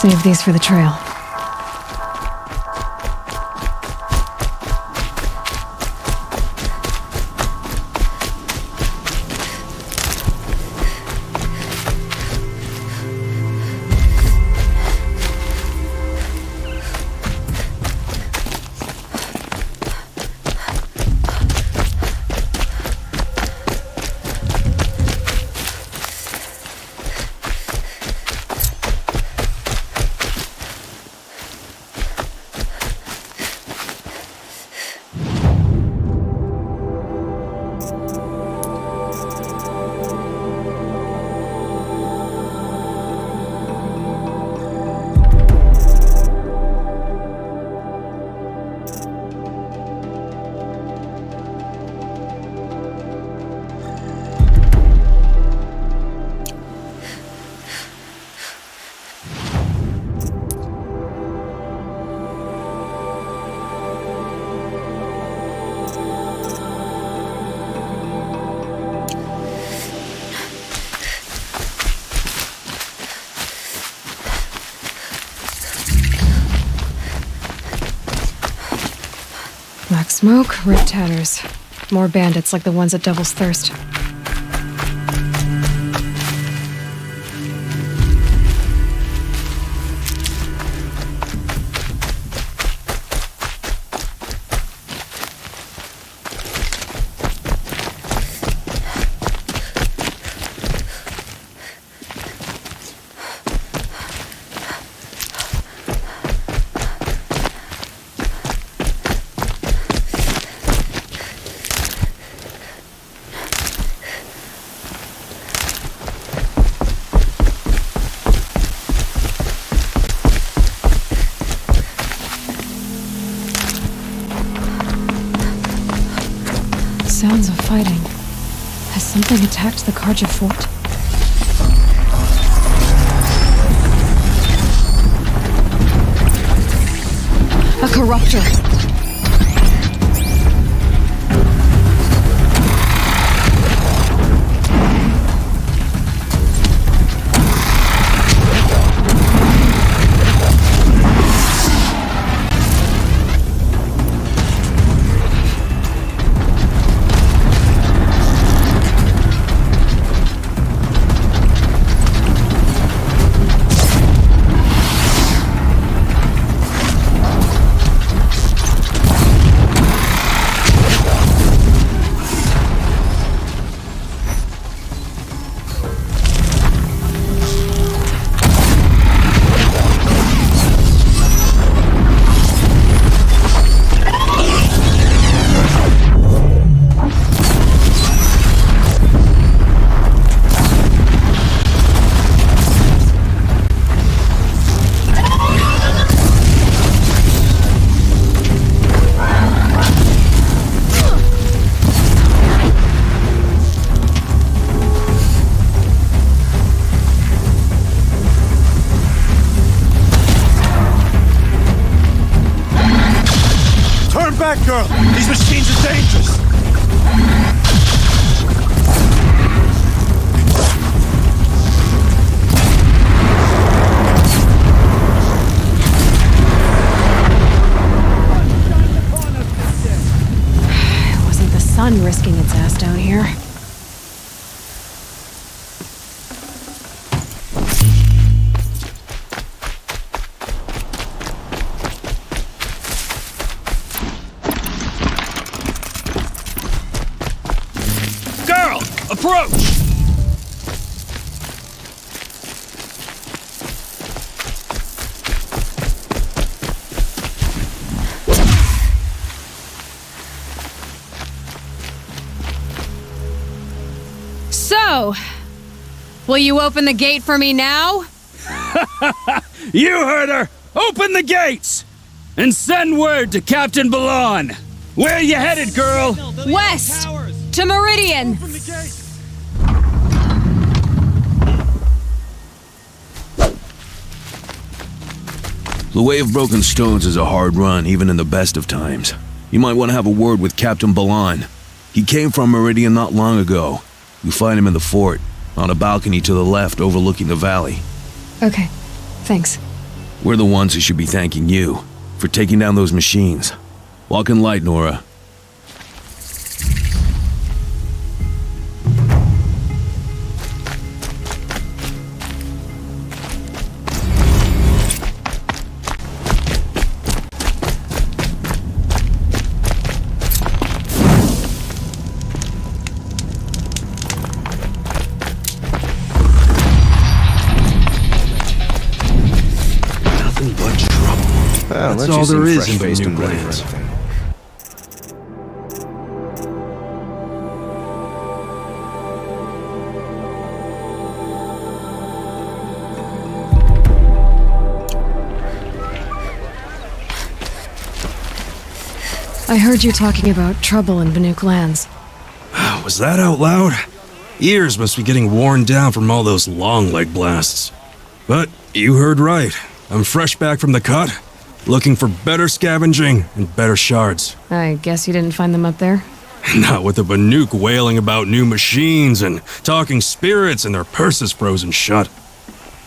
Save these for the trail. Black smoke, red tatters. More bandits like the ones at Devil's Thirst. Sounds of fighting. Has something attacked the Carja fort? A corruptor! back, girl! These machines are dangerous! It wasn't the sun risking its ass down here. Approach! So, will you open the gate for me now? You heard her! Open the gates! And send word to Captain Balon! Where you headed, girl? West! To Meridian! The Way of Broken Stones is a hard run, even in the best of times. You might want to have a word with Captain Balon. He came from Meridian not long ago. You find him in the fort, on a balcony to the left overlooking the valley. Okay, thanks. We're the ones who should be thanking you for taking down those machines. Walk in light, Nora. That's all there is in Based in Lands. I heard you talking about trouble in Banuk lands. Was that out loud? Ears must be getting worn down from all those long leg blasts. But you heard right. I'm fresh back from the cut, looking for better scavenging and better shards. I guess you didn't find them up there? Not with the Banuk wailing about new machines and talking spirits and their purses frozen shut.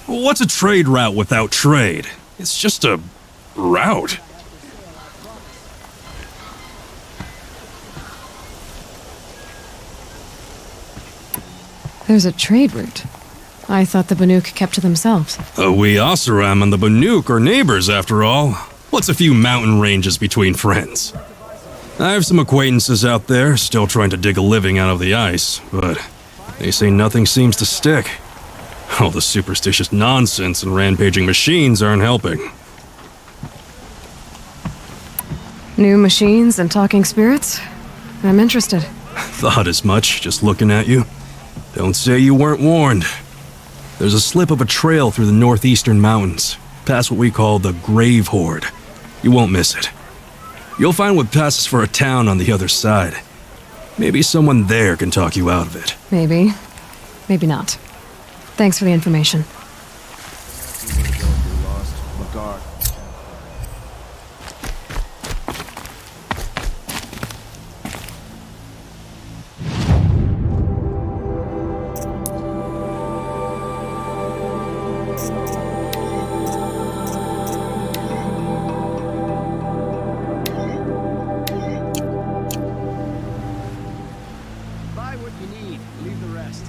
What's a trade route without trade? It's just a route. There's a trade route. I thought the Banuk kept to themselves. We Oseram and the Banuk are neighbors, after all. What's a few mountain ranges between friends? I have some acquaintances out there, still trying to dig a living out of the ice, but they say nothing seems to stick. All the superstitious nonsense and rampaging machines aren't helping. New machines and talking spirits? I'm interested. Thought as much, just looking at you. Don't say you weren't warned. There's a slip of a trail through the northeastern mountains, past what we call the Grave Horde. You won't miss it. You'll find what passes for a town on the other side. Maybe someone there can talk you out of it. Maybe. Maybe not. Thanks for the information. Buy what you need, leave the rest.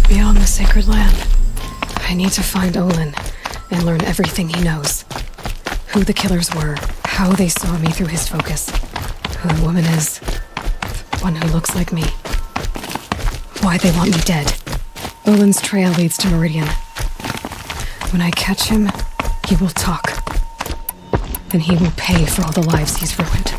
Beyond the sacred land. I need to find Olin and learn everything he knows. Who the killers were, how they saw me through his focus, who the woman is, the one who looks like me, why they want me dead. Olin's trail leads to Meridian. When I catch him, he will talk. And he will pay for all the lives he's ruined.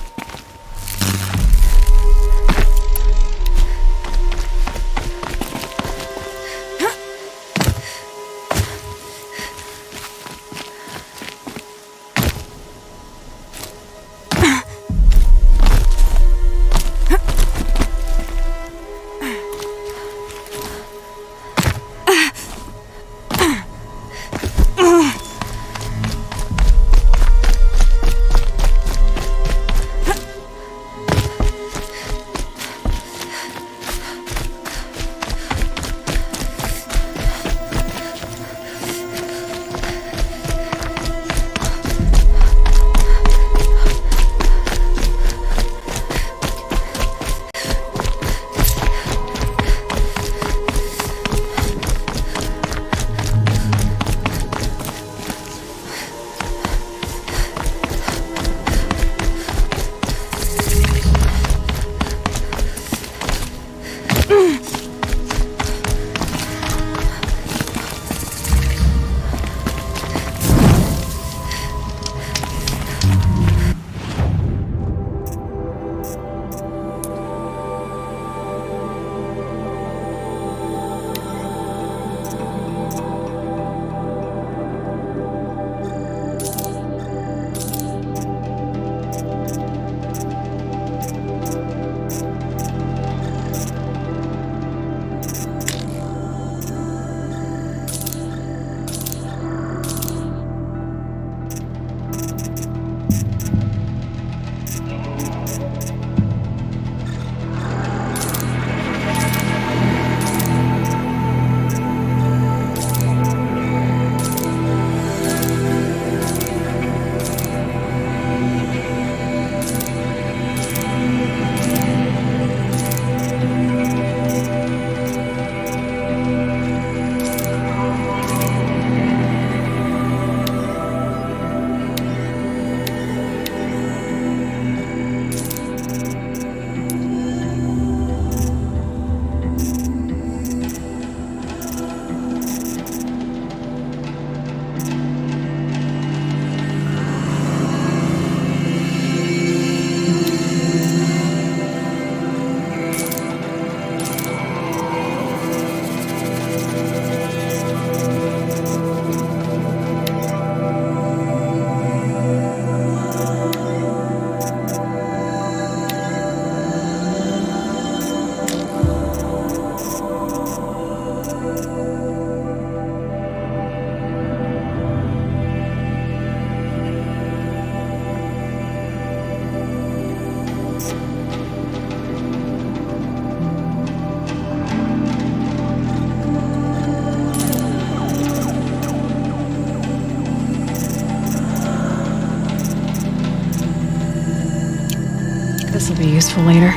useful later.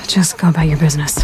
Just go about your business.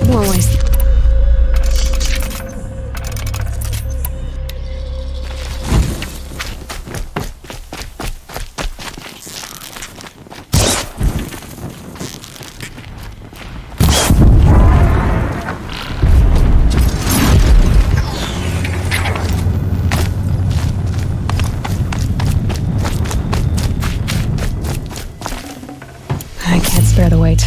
More ways. I can't spare the weight.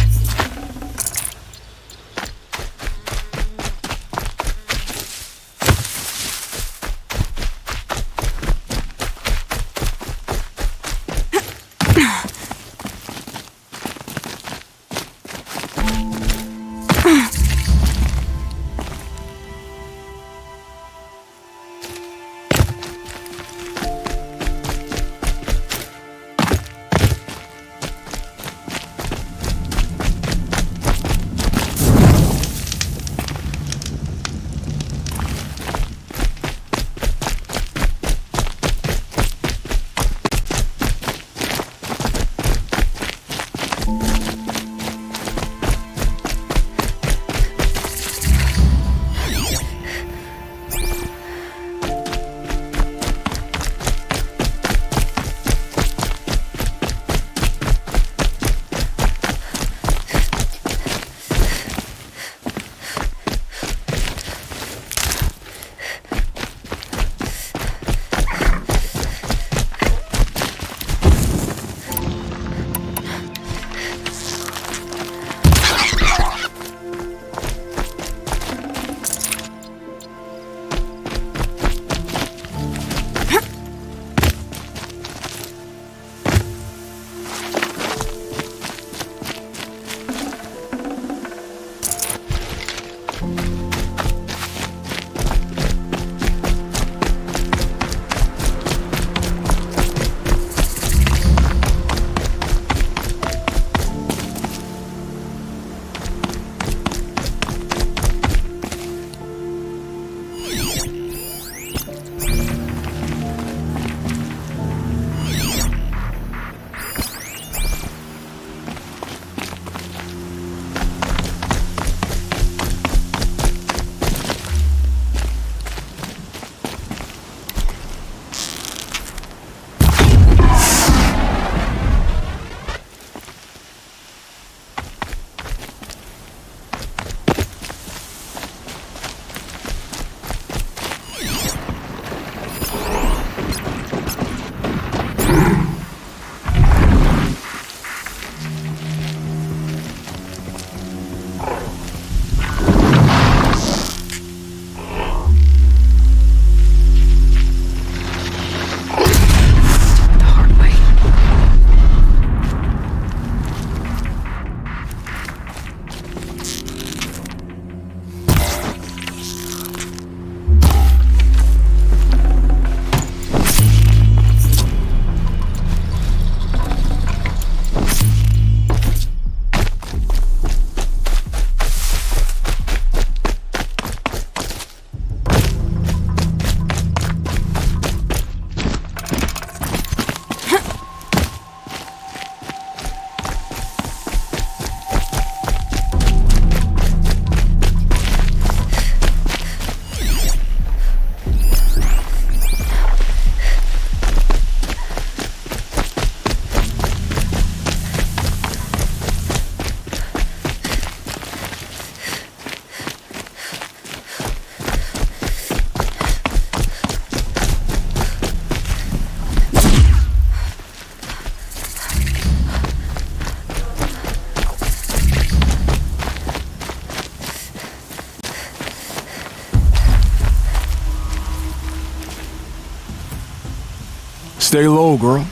Stay low, girl,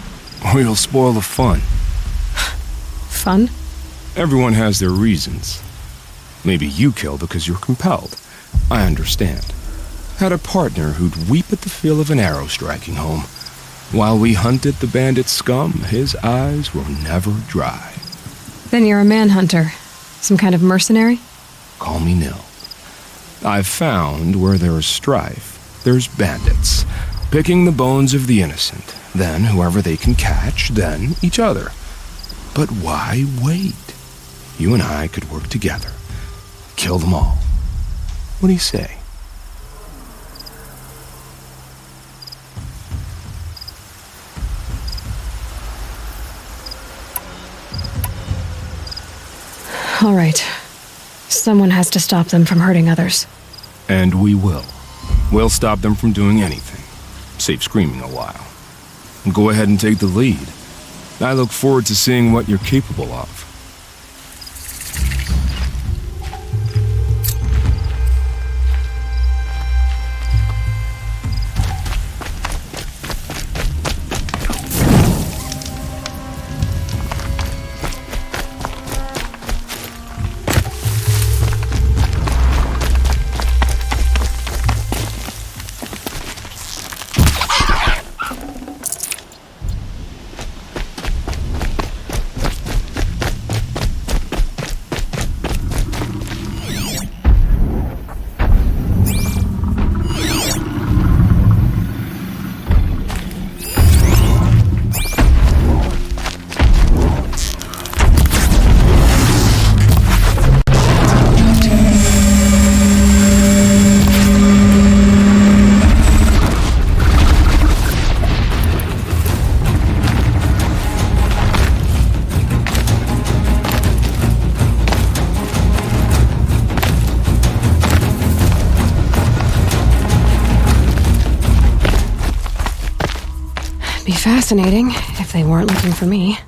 or you'll spoil the fun. Fun? Everyone has their reasons. Maybe you kill because you're compelled. I understand. Had a partner who'd weep at the feel of an arrow striking home. While we hunted the bandit scum, his eyes were never dry. Then you're a manhunter. Some kind of mercenary? Call me Nil. I've found where there is strife, there's bandits, picking the bones of the innocent, then whoever they can catch, then each other. But why wait? You and I could work together. Kill them all. What do you say? All right. Someone has to stop them from hurting others. And we will. We'll stop them from doing anything. Save screaming a while. Go ahead and take the lead. I look forward to seeing what you're capable of. Be fascinating if they weren't looking for me.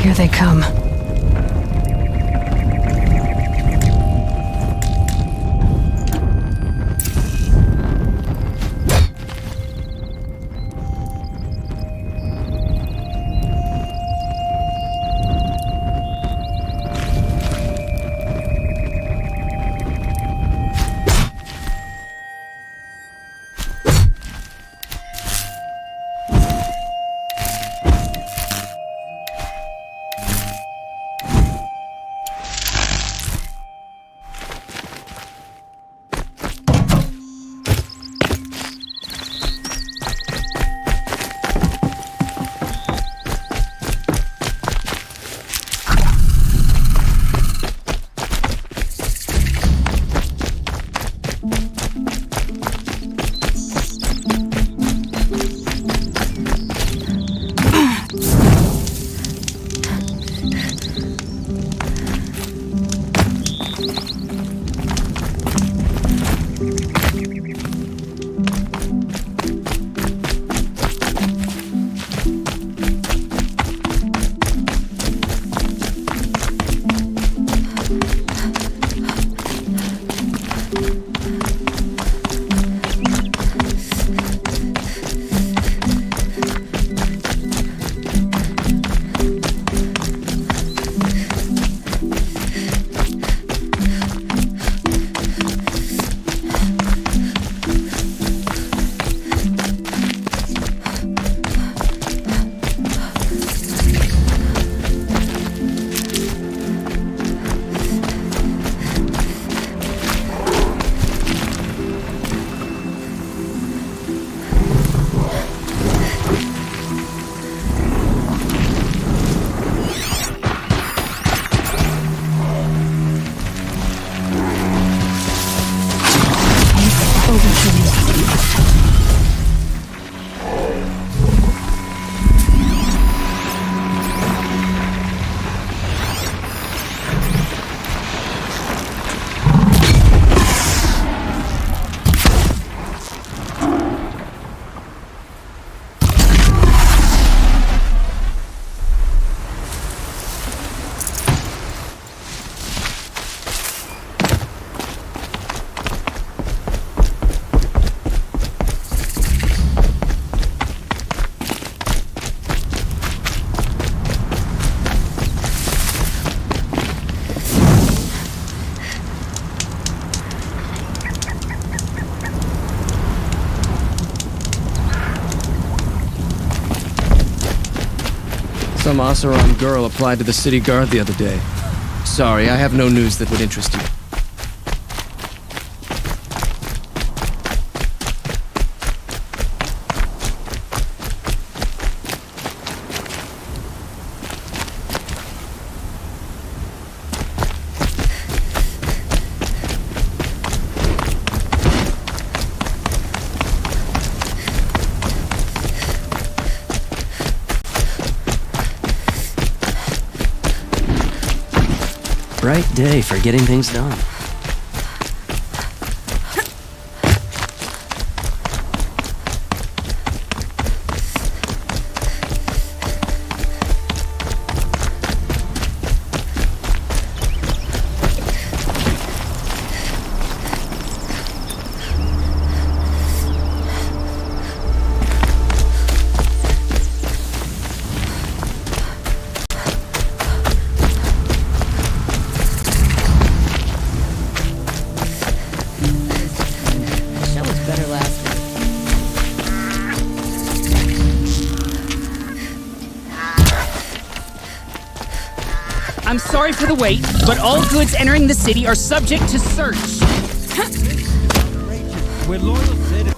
Here they come. Some Oseram girl applied to the city guard the other day. Sorry, I have no news that would interest you. Bright day for getting things done. I'm sorry for the wait, but all goods entering the city are subject to search. We're loyal citizens.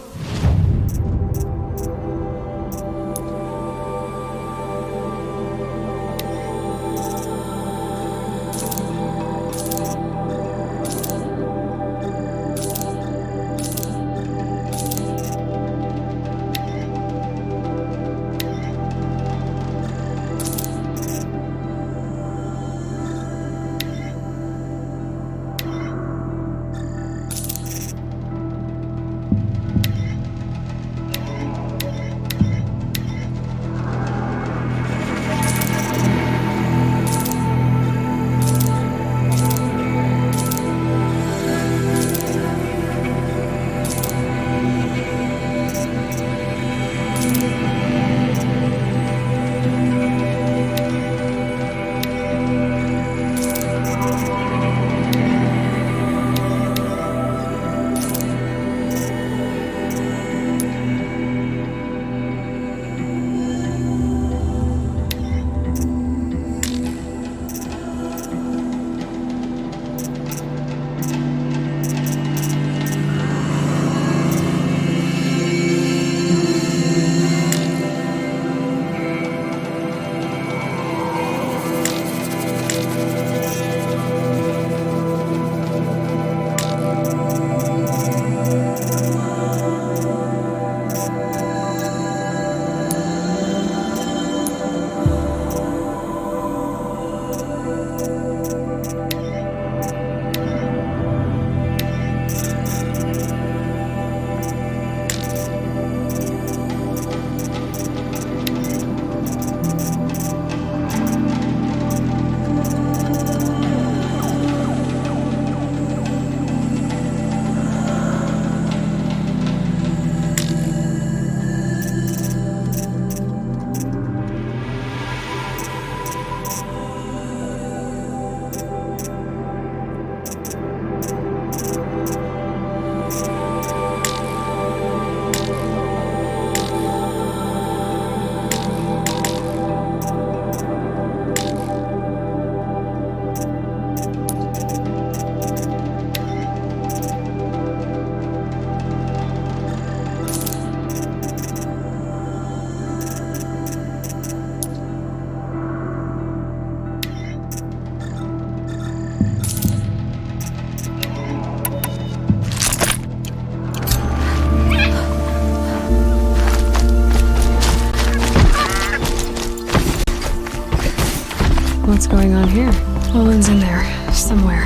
What's going on here? Olin's in there, somewhere.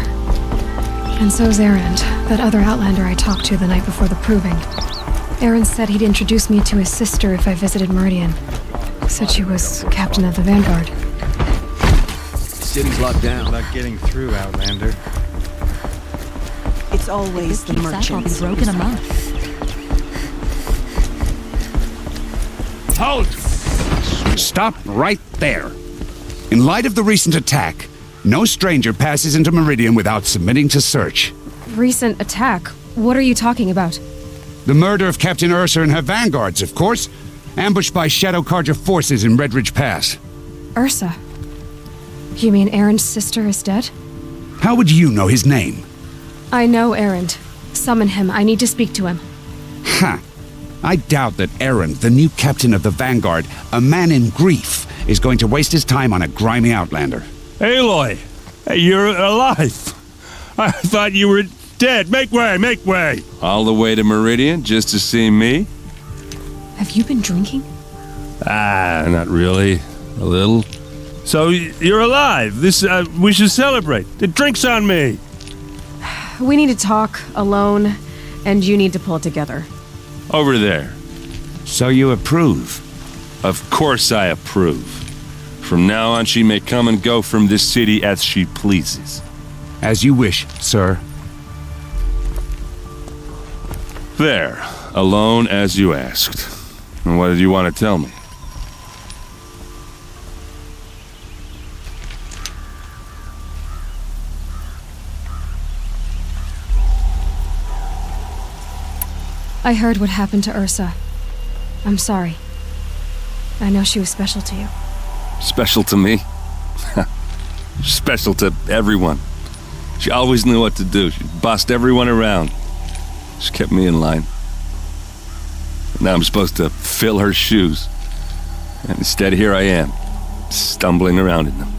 And so's Erend, that other Outlander I talked to the night before the proving. Erend said he'd introduce me to his sister if I visited Meridian. Said she was captain of the Vanguard. City's locked down. Not getting through, Outlander. It's always the merchants. Broken a month. Halt! Stop right there. In light of the recent attack, no stranger passes into Meridian without submitting to search. Recent attack? What are you talking about? The murder of Captain Ursa and her vanguards, of course. Ambushed by Shadow Carja forces in Redridge Pass. Ursa? You mean Erend's sister is dead? How would you know his name? I know Erend. Summon him. I need to speak to him. Ha! I doubt that Erend, the new captain of the Vanguard, a man in grief, is going to waste his time on a grimy Outlander. Aloy! Hey, you're alive! I thought you were dead. Make way, make way! All the way to Meridian just to see me? Have you been drinking? Ah, not really. A little. So, you're alive. We should celebrate. The drink's on me. We need to talk, alone, and you need to pull it together. Over there. So you approve? Of course I approve. From now on, she may come and go from this city as she pleases. As you wish, sir. There. Alone as you asked. And what did you want to tell me? I heard what happened to Ursa. I'm sorry. I know she was special to you. Special to me? Special to everyone. She always knew what to do. She bossed everyone around. She kept me in line. Now I'm supposed to fill her shoes. And instead, here I am, stumbling around in them.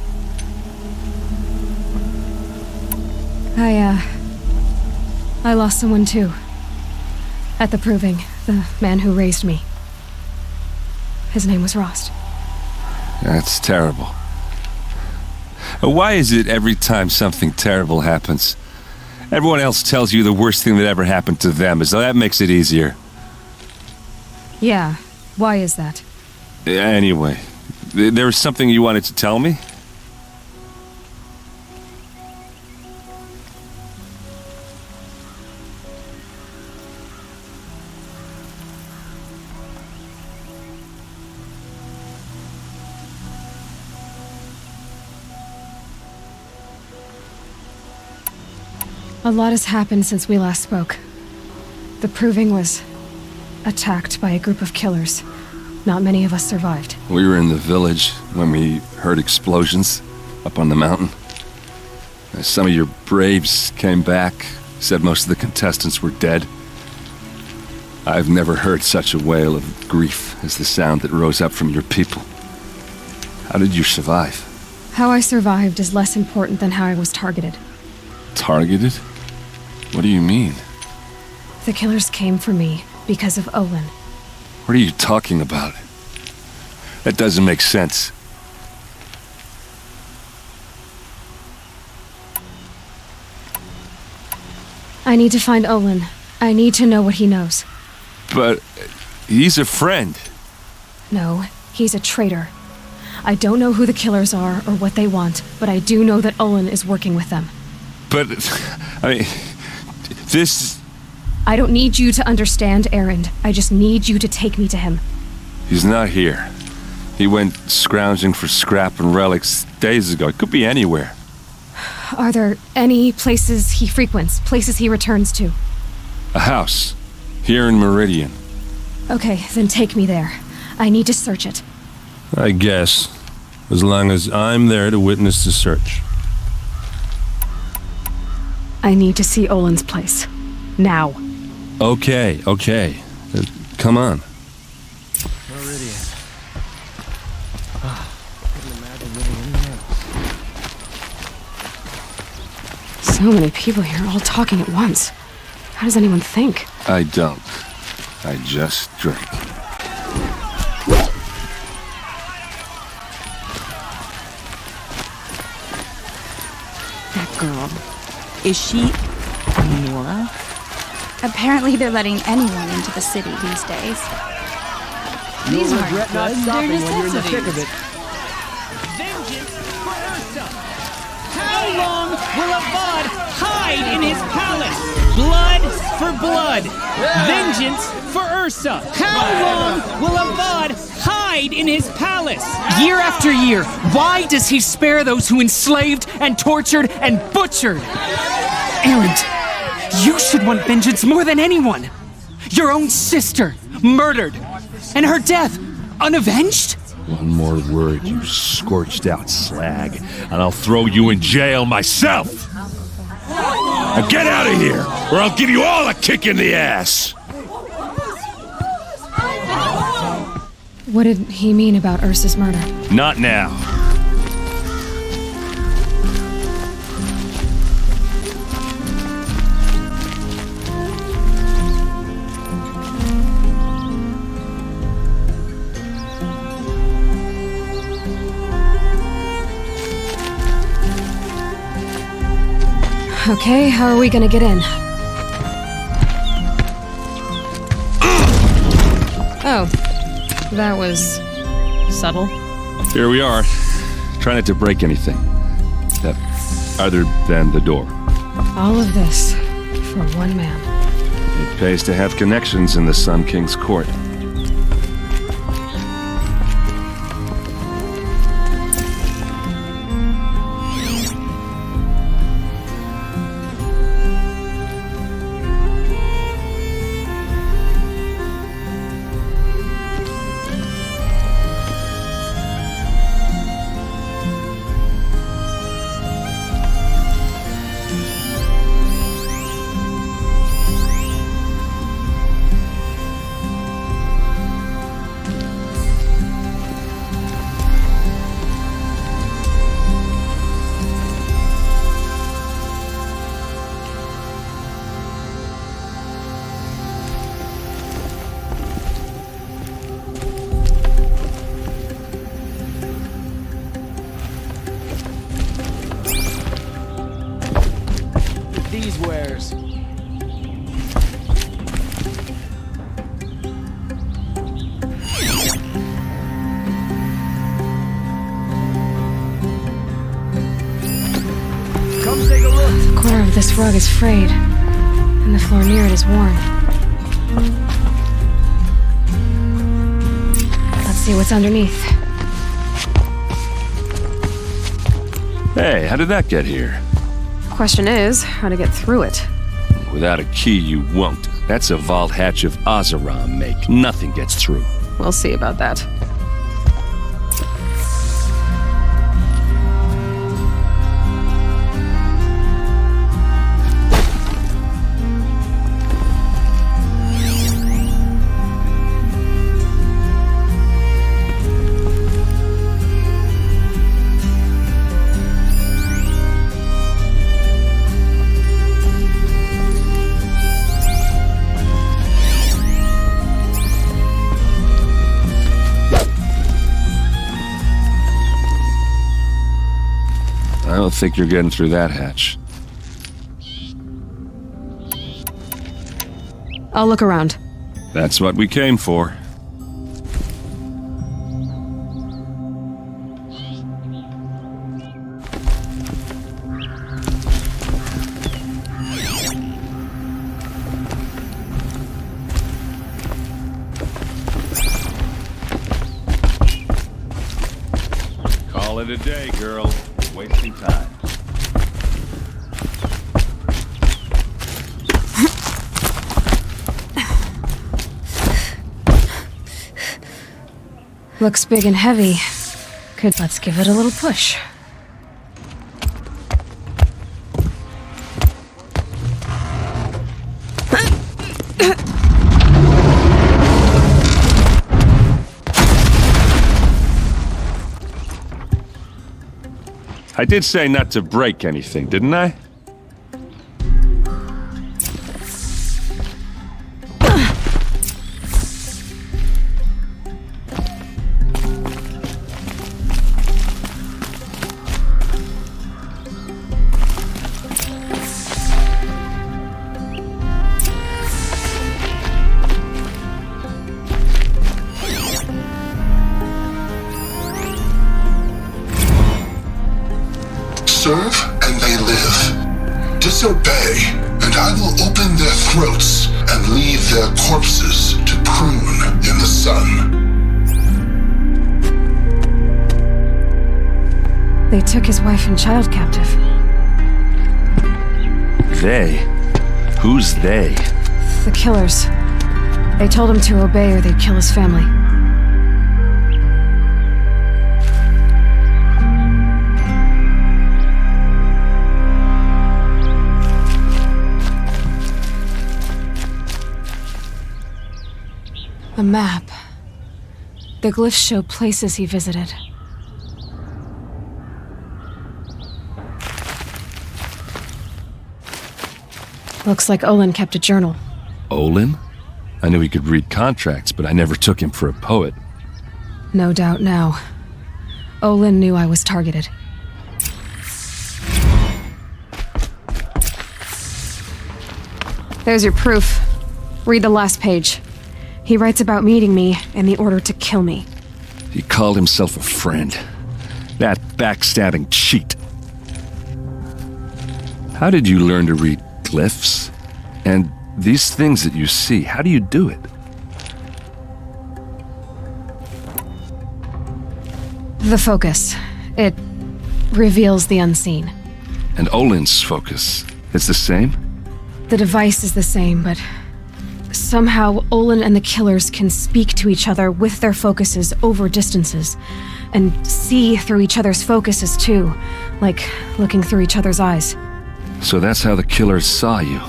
I lost someone too. At the proving, the man who raised me. His name was Rost. That's terrible. Why is it every time something terrible happens, everyone else tells you the worst thing that ever happened to them, as though that makes it easier? Yeah, why is that? Anyway, there was something you wanted to tell me? A lot has happened since we last spoke. The proving was attacked by a group of killers. Not many of us survived. We were in the village when we heard explosions up on the mountain. Some of your braves came back, said most of the contestants were dead. I've never heard such a wail of grief as the sound that rose up from your people. How did you survive? How I survived is less important than how I was targeted. Targeted? What do you mean? The killers came for me because of Olin. What are you talking about? That doesn't make sense. I need to find Olin. I need to know what he knows. But he's a friend. No, he's a traitor. I don't know who the killers are or what they want, but I do know that Olin is working with them. But, I mean, this... I don't need you to understand, Erend. I just need you to take me to him. He's not here. He went scrounging for scrap and relics days ago. It could be anywhere. Are there any places he frequents, places he returns to? A house. Here in Meridian. Okay, then take me there. I need to search it. I guess. As long as I'm there to witness the search. I need to see Olin's place. Now. Okay. Come on. Meridian. Couldn't imagine living anywhere else. So many people here, all talking at once. How does anyone think? I don't. I just drink. girl. Is she Nora? Apparently they're letting anyone into the city these days. You'll regret not stopping when you're in the thick of it. Vengeance for Ursa! How long will Avad hide in his palace? Blood for blood! Vengeance for Ursa! How long will Avad hide in his palace? Year after year, why does he spare those who enslaved and tortured and butchered? Erend, you should want vengeance more than anyone. Your own sister, murdered, and her death, unavenged? One more word, you scorched out slag, and I'll throw you in jail myself! Now get out of here, or I'll give you all a kick in the ass! What did he mean about Ursa's murder? Not now. Okay, how are we gonna get in? Oh, that was subtle. Here we are. Try not to break anything. Other than the door. All of this for one man. It pays to have connections in the Sun King's court. These wares. Come take a look. The corner of this rug is frayed, and the floor near it is worn. Let's see what's underneath. Hey, how did that get here? Question is, how to get through it. Without a key, you won't. That's a vault hatch of Azeram make. Nothing gets through. We'll see about that. I don't think you're getting through that hatch. I'll look around. That's what we came for. Call it a day, girl. Wasting time. Looks big and heavy. Let's give it a little push. I did say not to break anything, didn't I? serve and they live. Disobey, and I will open their throats and leave their corpses to prune in the sun. They took his wife and child captive. They? Who's they? The killers. They told him to obey or they'd kill his family. A map. The glyphs show places he visited. Looks like Olin kept a journal. Olin? I knew he could read contracts, but I never took him for a poet. No doubt now. Olin knew I was targeted. There's your proof. Read the last page. He writes about meeting me and the order to kill me. He called himself a friend. That backstabbing cheat. How did you learn to read glyphs? And these things that you see, how do you do it? The focus. It reveals the unseen. And Olin's focus, it's the same? The device is the same, but somehow Olin and the killers can speak to each other with their focuses over distances, and see through each other's focuses too, like looking through each other's eyes. So that's how the killers saw you?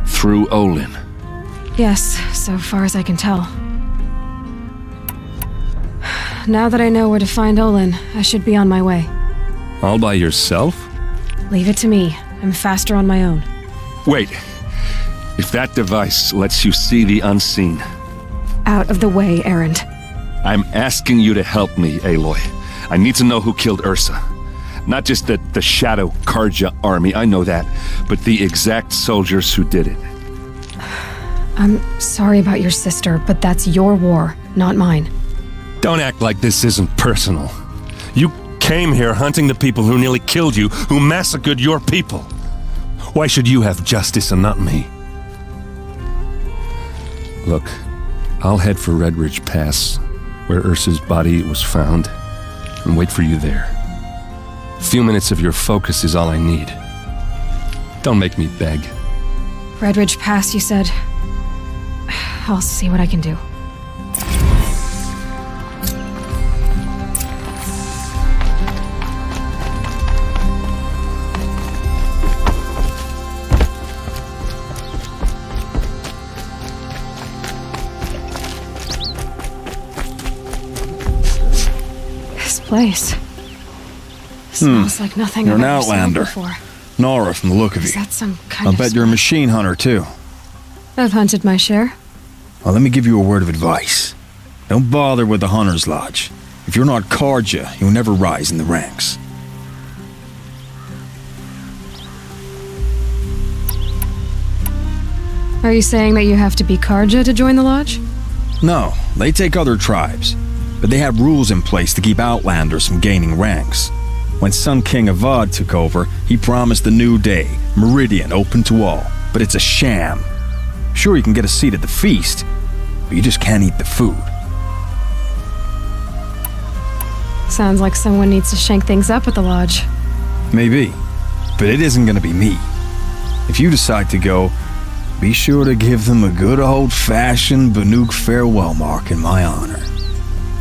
Through Olin? Yes, so far as I can tell. Now that I know where to find Olin, I should be on my way. All by yourself? Leave it to me. I'm faster on my own. Wait. If that device lets you see the unseen... Out of the way, Erend. I'm asking you to help me, Aloy. I need to know who killed Ursa. Not just the Shadow Karja army, I know that, but the exact soldiers who did it. I'm sorry about your sister, but that's your war, not mine. Don't act like this isn't personal. You came here hunting the people who nearly killed you, who massacred your people. Why should you have justice and not me? Look, I'll head for Red Ridge Pass, where Ursa's body was found, and wait for you there. A few minutes of your focus is all I need. Don't make me beg. Red Ridge Pass, you said? I'll see what I can do. Place. Smells like nothing You're I've an ever smelled outlander. before. Nora from the look of Is you. that some kind I'll of bet you're a machine hunter too. I've hunted my share. Well, let me give you a word of advice. Don't bother with the Hunter's Lodge. If you're not Karja, you'll never rise in the ranks. Are you saying that you have to be Karja to join the lodge? No, they take other tribes. But they have rules in place to keep outlanders from gaining ranks. When Sun King Avad took over, he promised a new day, Meridian open to all. But it's a sham. Sure, you can get a seat at the feast, but you just can't eat the food. Sounds like someone needs to shank things up at the lodge. Maybe, but it isn't gonna be me. If you decide to go, be sure to give them a good old-fashioned Banuk farewell mark in my honor.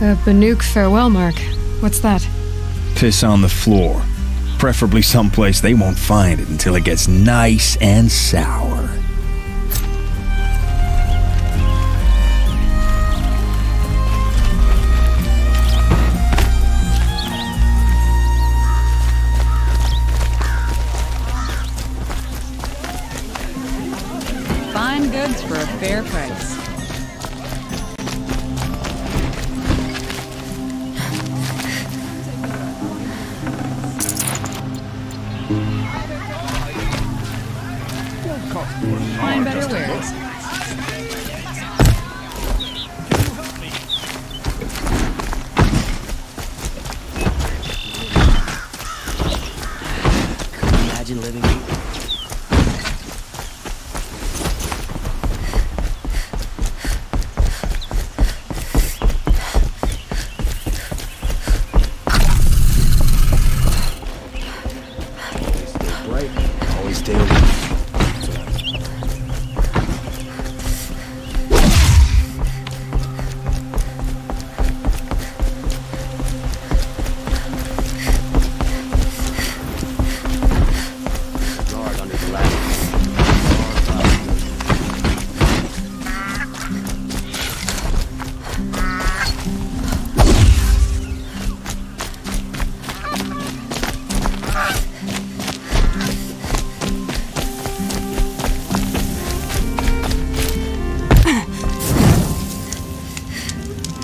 A Banuk farewell mark. What's that? Piss on the floor. Preferably someplace they won't find it until it gets nice and sour. Fine goods for a fair price. Find better wares. imagine living.